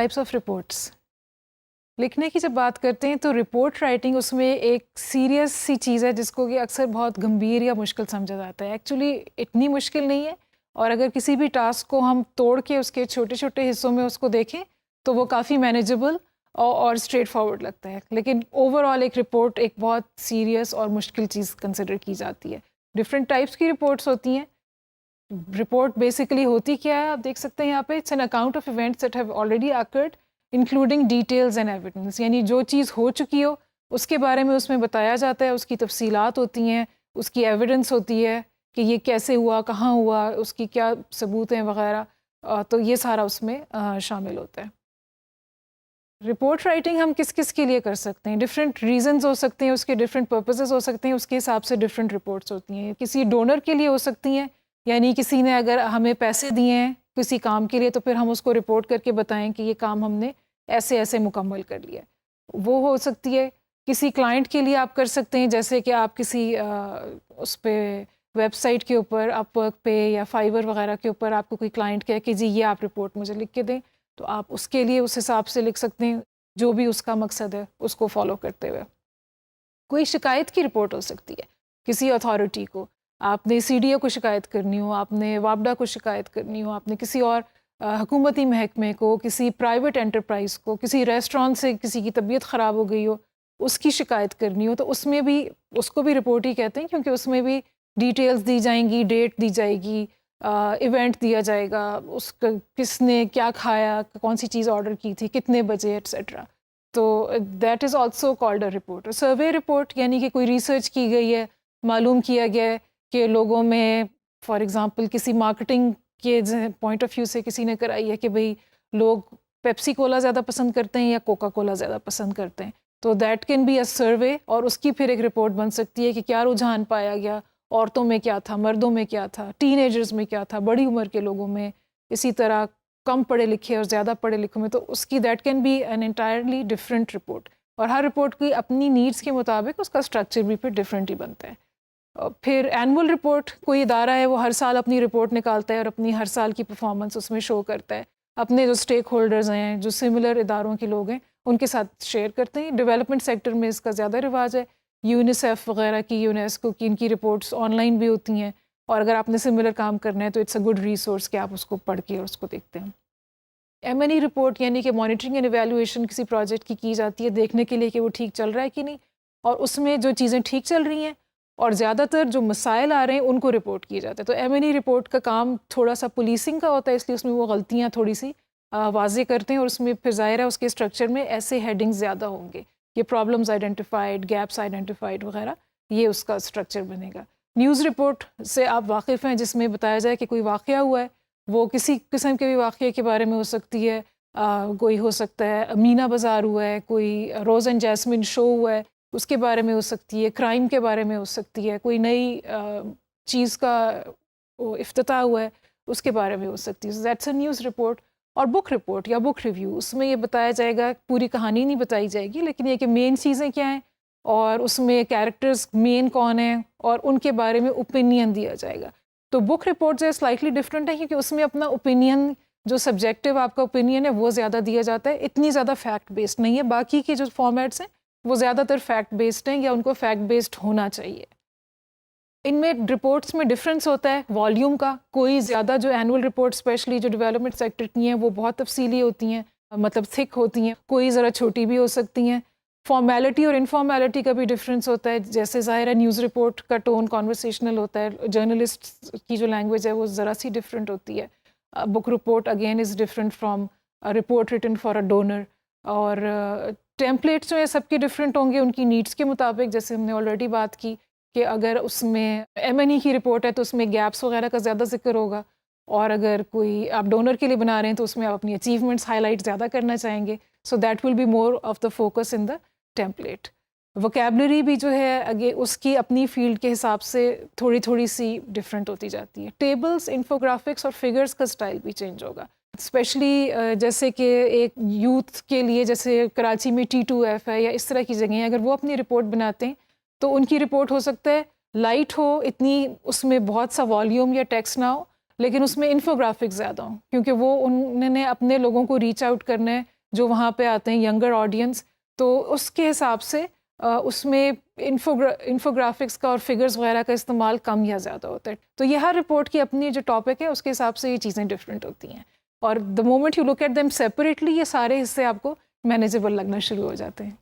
Types of reports. लिखने की जब बात करते हैं तो रिपोर्ट राइटिंग उसमें एक सीरियस सी चीज़ है जिसको कि अक्सर बहुत गंभीर या मुश्किल समझा जाता है। एक्चुअली इतनी मुश्किल नहीं है, और अगर किसी भी टास्क को हम तोड़ के उसके छोटे छोटे हिस्सों में उसको देखें तो वो काफ़ी मैनेजेबल और स्ट्रेट फॉरवर्ड लगता है। लेकिन ओवरऑल एक रिपोर्ट एक बहुत सीरियस और मुश्किल चीज़ कंसिडर की जाती है। डिफरेंट टाइप्स की रिपोर्ट्स होती हैं। रिपोर्ट बेसिकली होती क्या है, आप देख सकते हैं यहाँ पे, it's an account of events that have already occurred including details and evidence. यानी जो चीज़ हो चुकी हो उसके बारे में उसमें बताया जाता है, उसकी तफसीलात होती हैं, उसकी एविडेंस होती है कि ये कैसे हुआ, कहाँ हुआ, उसकी क्या सबूत हैं वगैरह। तो ये सारा उसमें शामिल होता है। रिपोर्ट राइटिंग हम किस किस के लिए कर सकते हैं, डिफरेंट रीजंस हो सकते हैं, उसके डिफरेंट पर्पसेस हो सकते हैं, उसके हिसाब से डिफरेंट रिपोर्ट्स होती हैं। किसी डोनर के लिए हो सकती हैं, यानी किसी ने अगर हमें पैसे दिए हैं किसी काम के लिए तो फिर हम उसको रिपोर्ट करके बताएं कि ये काम हमने ऐसे ऐसे मुकम्मल कर लिया। वो हो सकती है। किसी क्लाइंट के लिए आप कर सकते हैं, जैसे कि आप किसी उस पर वेबसाइट के ऊपर, अपवर्क पे या फाइवर वगैरह के ऊपर आपको कोई क्लाइंट कहे कि जी ये आप रिपोर्ट मुझे लिख के दें, तो आप उसके लिए उस हिसाब से लिख सकते हैं जो भी उसका मकसद है उसको फॉलो करते हुए। कोई शिकायत की रिपोर्ट हो सकती है किसी अथॉरिटी को, आपने सीडीओ को शिकायत करनी हो, आपने वापडा को शिकायत करनी हो, आपने किसी और हुकूमती महकमे को, किसी प्राइवेट एंटरप्राइज को, किसी रेस्टोरेंट से किसी की तबीयत ख़राब हो गई हो उसकी शिकायत करनी हो, तो उसमें भी उसको भी रिपोर्ट ही कहते हैं, क्योंकि उसमें भी डिटेल्स दी जाएंगी, डेट दी जाएगी, इवेंट दिया जाएगा, उसका किसने क्या खाया, कौन सी चीज़ ऑर्डर की थी, कितने बजे, एट्सेट्रा। तो that is also called a report. Survey report यानी कि कोई रिसर्च की गई है, मालूम किया गया है कि लोगों में, फॉर एग्ज़ाम्पल किसी मार्केटिंग के पॉइंट ऑफ व्यू से किसी ने कराई है कि भाई लोग पेप्सी कोला ज़्यादा पसंद करते हैं या कोका कोला ज़्यादा पसंद करते हैं, तो दैट कैन बी अ सर्वे, और उसकी फिर एक रिपोर्ट बन सकती है कि क्या रुझान पाया गया, औरतों में क्या था, मर्दों में क्या था, टीनेजर्स में क्या था, बड़ी उम्र के लोगों में, इसी तरह कम पढ़े लिखे और ज़्यादा पढ़े लिखे में, तो उसकी that can be an entirely different report. और हर रिपोर्ट की अपनी नीड्स के मुताबिक उसका स्ट्रक्चर भी फिर डिफरेंट ही बनता है। फिर एनुअल रिपोर्ट, कोई इदारा है वो हर साल अपनी रिपोर्ट निकालता है और अपनी हर साल की परफॉर्मेंस उसमें शो करता है, अपने जो स्टेक होल्डर्स हैं, जो सिमिलर इदारों के लोग हैं, उनके साथ शेयर करते हैं। डेवलपमेंट सेक्टर में इसका ज़्यादा रिवाज है, यूनिसेफ वगैरह की, यूनेस्को की, इनकी रिपोर्ट्स ऑनलाइन भी होती हैं, और अगर आपने सिमिलर काम करना है तो इट्स अ गुड रिसोर्स कि आप उसको पढ़ के और उसको देखते हैं। M&E रिपोर्ट यानी कि मॉनिटरिंग एंड इवैल्यूएशन किसी प्रोजेक्ट की जाती है, देखने के लिए कि वो ठीक चल रहा है कि नहीं, और उसमें जो चीज़ें ठीक चल रही हैं और ज़्यादातर जो मसाइल आ रहे हैं उनको रिपोर्ट किया जाता है। तो M&E रिपोर्ट का काम थोड़ा सा पुलिसिंग का होता है, इसलिए उसमें वो गलतियाँ थोड़ी सी वाजे करते हैं, और उसमें फिर ज़ाहिर है उसके स्ट्रक्चर में ऐसे हेडिंग्स ज़्यादा होंगे, ये प्रॉब्लम्स आइडेंटिफाइड, गैप्स आइडेंटिफाइड वगैरह, ये उसका स्ट्रक्चर बनेगा। न्यूज़ रिपोर्ट से आप वाकिफ़ हैं, जिसमें बताया जाए कि कोई वाक़या हुआ है, वो किसी किस्म के भी वाक़ये के बारे में हो सकती है, कोई हो सकता है मीना बाज़ार हुआ है, कोई रोज़ एंड जैस्मिन शो हुआ है उसके बारे में हो सकती है, क्राइम के बारे में हो सकती है, कोई नई चीज़ का इफ्तिताह हुआ है उसके बारे में हो सकती है, दैट्स अ न्यूज़ रिपोर्ट। और बुक रिपोर्ट या बुक रिव्यू, उसमें ये बताया जाएगा, पूरी कहानी नहीं बताई जाएगी, लेकिन ये कि मेन चीज़ें क्या हैं और उसमें कैरेक्टर्स मेन कौन हैं और उनके बारे में ओपिनियन दिया जाएगा। तो बुक रिपोर्ट जो है स्लाइटली डिफरेंट है, क्योंकि उसमें अपना ओपिनियन, जो सब्जेक्टिव आपका ओपिनियन है वो ज़्यादा दिया जाता है, इतनी ज़्यादा फैक्ट बेस्ड नहीं है। बाकी के जो फॉर्मेट्स हैं वो ज़्यादातर फैक्ट बेस्ड हैं या उनको फैक्ट बेस्ड होना चाहिए। इनमें रिपोर्ट्स में डिफरेंस होता है वॉल्यूम का, कोई ज़्यादा जो एनुअल रिपोर्ट स्पेशली जो डेवलपमेंट सेक्टर की हैं वो बहुत तफसीली होती हैं, मतलब थिक होती हैं, कोई ज़रा छोटी भी हो सकती हैं। फॉर्मेलिटी और इनफॉर्मेलिटी का भी डिफरेंस होता है, जैसे ज़ाहिर है न्यूज़ रिपोर्ट का टोन कॉन्वर्सेशनल होता है, जर्नलिस्ट की जो लैंग्वेज है वो ज़रा सी डिफरेंट होती है। Book report again is different from report written for a donor. और टेम्पलेट्स जो है सबके डिफरेंट होंगे उनकी नीड्स के मुताबिक, जैसे हमने ऑलरेडी बात की कि अगर उसमें M&E की रिपोर्ट है तो उसमें गैप्स वगैरह का ज़्यादा जिक्र होगा, और अगर कोई आप डोनर के लिए बना रहे हैं तो उसमें आप अपनी अचीवमेंट्स हाईलाइट ज़्यादा करना चाहेंगे, so that will be more of the focus in the template. Vocabulary भी जो है अगे उसकी अपनी फील्ड के हिसाब से थोड़ी थोड़ी सी डिफरेंट होती जाती है। टेबल्स, इन्फोग्राफिक्स और फिगर्स का स्टाइल भी चेंज होगा, स्पेशली जैसे कि एक यूथ के लिए, जैसे कराची में T2F है या इस तरह की जगह, अगर वो अपनी रिपोर्ट बनाते हैं तो उनकी रिपोर्ट हो सकता है लाइट हो, इतनी उसमें बहुत सा वॉल्यूम या टेक्स्ट ना हो, लेकिन उसमें इन्फोग्राफिक्स ज़्यादा हों, क्योंकि वो उन्होंने अपने लोगों को रीच आउट करना है जो वहाँ पे आते हैं, यंगर ऑडियंस, तो उसके हिसाब से उसमें इन्फोग्राफिक्स का और फिगर्स वगैरह का इस्तेमाल कम या ज़्यादा होता है। तो ये हर रिपोर्ट की अपनी जो टॉपिक है उसके हिसाब से ये चीज़ें डिफरेंट होती हैं, और the moment you look at them separately ये सारे हिस्से आपको मैनेजेबल लगना शुरू हो जाते हैं।